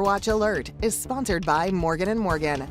Watch Alert is sponsored by Morgan & Morgan.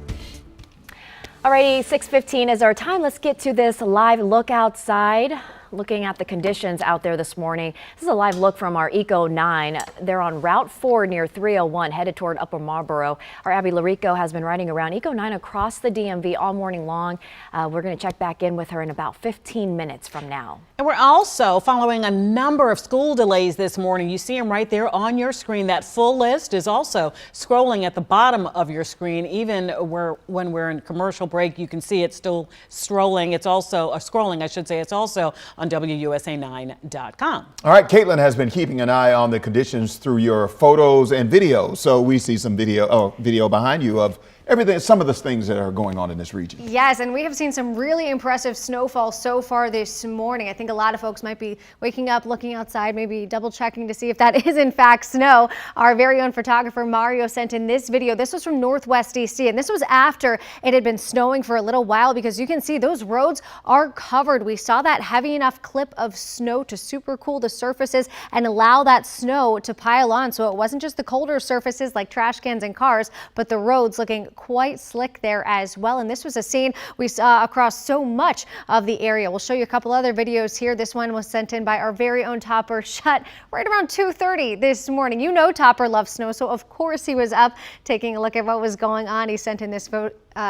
Alrighty, 6:15 is our time. Let's get to this live look outside. Looking at the conditions out there this morning. This is a live look from our Eco 9. They're on Route 4 near 301, headed toward Upper Marlboro. Our Abby Larico has been riding around Eco 9 across the DMV all morning long. We're going to check back in with her in about 15 minutes from now. And we're also following a number of school delays this morning. You see them right there on your screen. That full list is also scrolling at the bottom of your screen. Even when we're in commercial break, you can see it still scrolling. It's also scrolling, I should say. It's also on WUSA9.com. All right, Caitlin has been keeping an eye on the conditions through your photos and videos. So we see some video behind you of everything, some of the things that are going on in this region. Yes, and we have seen some really impressive snowfall so far this morning. I think a lot of folks might be waking up, looking outside, maybe double checking to see if that is in fact snow. Our very own photographer Mario sent in this video. This was from Northwest DC, and this was after it had been snowing for a little while, because you can see those roads are covered. We saw that heavy enough clip of snow to super cool the surfaces and allow that snow to pile on. So it wasn't just the colder surfaces like trash cans and cars, but the roads looking quite slick there as well. And this was a scene we saw across so much of the area. We'll show you a couple other videos here. This one was sent in by our very own Topper Shutt right around 2:30 this morning. You know Topper loves snow, so of course he was up taking a look at what was going on. He sent in this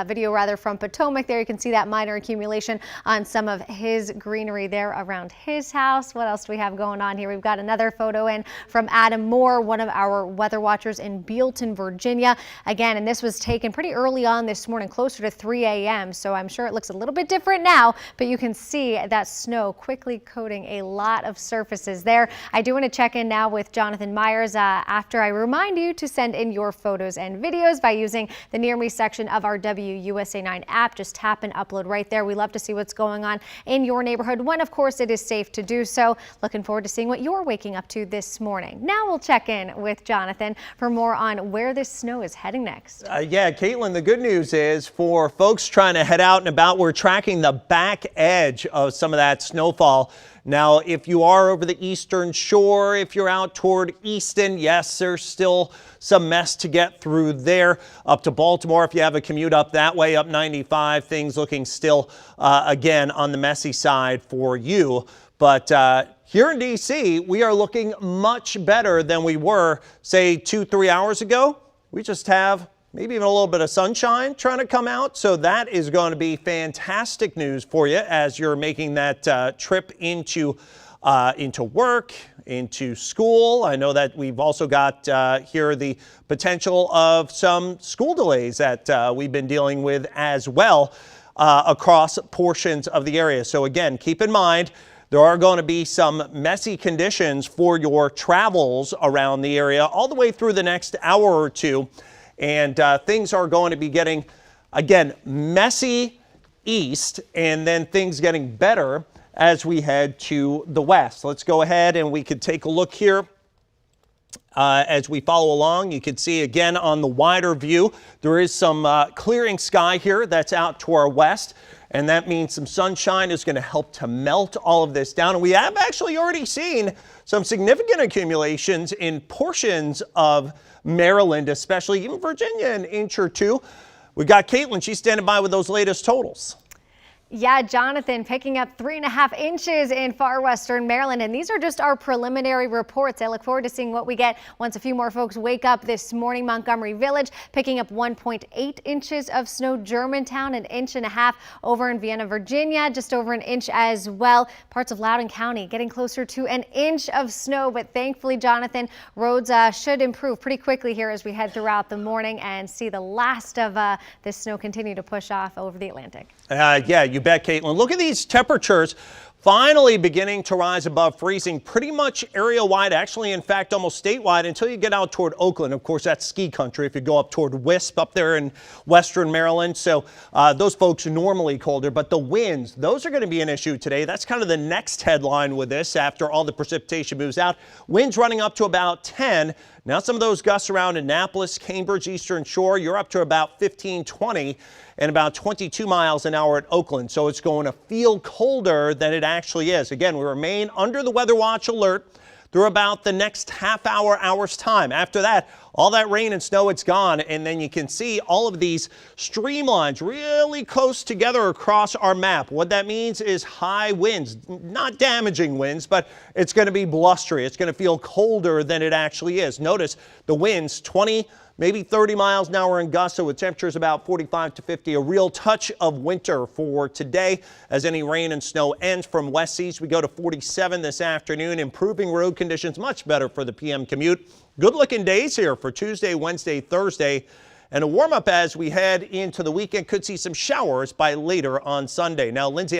video from Potomac. There you can see that minor accumulation on some of his greenery there around his house. What else do we have going on here? We've got another photo in from Adam Moore, one of our weather watchers in Bealton, Virginia. Again, and this was taken pretty early on this morning, closer to 3 a.m. So I'm sure it looks a little bit different now, but you can see that snow quickly coating a lot of surfaces there. I do want to check in now with Jonathan Myers after I remind you to send in your photos and videos by using the Near Me section of our WUSA9 app. Just tap and upload right there. We love to see what's going on in your neighborhood when, of course, it is safe to do so. Looking forward to seeing what you're waking up to this morning. Now we'll check in with Jonathan for more on where this snow is heading next. Yeah, Caitlin, the good news is for folks trying to head out and about, we're tracking the back edge of some of that snowfall. Now, if you are over the eastern shore, if you're out toward Easton, yes, there's still some mess to get through there. Up to Baltimore, if you have a commute up that way, up 95, things looking still, again, on the messy side for you. But here in D.C., we are looking much better than we were, say, 2-3 hours ago. We just have maybe even a little bit of sunshine trying to come out. So that is going to be fantastic news for you as you're making that trip into work, into school. I know that we've also got here the potential of some school delays that we've been dealing with as well across portions of the area. So again, keep in mind, there are going to be some messy conditions for your travels around the area all the way through the next hour or two. And things are going to be getting, again, messy east, and then things getting better as we head to the west. Let's go ahead and we could take a look here as we follow along. You can see again on the wider view, there is some clearing sky here that's out to our west. And that means some sunshine is going to help to melt all of this down. And we have actually already seen some significant accumulations in portions of Maryland, especially even Virginia, an inch or two. We got Caitlin. She's standing by with those latest totals. Yeah, Jonathan, picking up 3.5 inches in far western Maryland. And these are just our preliminary reports. I look forward to seeing what we get once a few more folks wake up this morning. Montgomery Village picking up 1.8 inches of snow. Germantown, 1.5 inches over in Vienna, Virginia, just over an inch as well. Parts of Loudoun County getting closer to an inch of snow. But thankfully, Jonathan, roads should improve pretty quickly here as we head throughout the morning and see the last of this snow continue to push off over the Atlantic. Yeah, you bet, Caitlin. Look at these temperatures finally beginning to rise above freezing pretty much area-wide, actually, in fact, almost statewide until you get out toward Oakland. Of course, that's ski country if you go up toward Wisp up there in western Maryland. So those folks are normally colder, but the winds, those are going to be an issue today. That's kind of the next headline with this after all the precipitation moves out. Winds running up to about 10. Now some of those gusts around Annapolis, Cambridge, Eastern Shore, you're up to about 15, 20 and about 22 miles an hour at Oakland. So it's going to feel colder than it actually is. Again, we remain under the weather watch alert. through about the next hour's time. After that, all that rain and snow, it's gone. And then you can see all of these streamlines really close together across our map. What that means is high winds, not damaging winds, but it's going to be blustery. It's going to feel colder than it actually is. Notice the winds 20, maybe 30 miles an hour in gusts, so with temperatures about 45 to 50, a real touch of winter for today. As any rain and snow ends from west seas, we go to 47 this afternoon. Improving road conditions, much better for the PM commute. Good looking days here for Tuesday, Wednesday, Thursday, and a warm up as we head into the weekend. Could see some showers by later on Sunday. Now, Lindsay.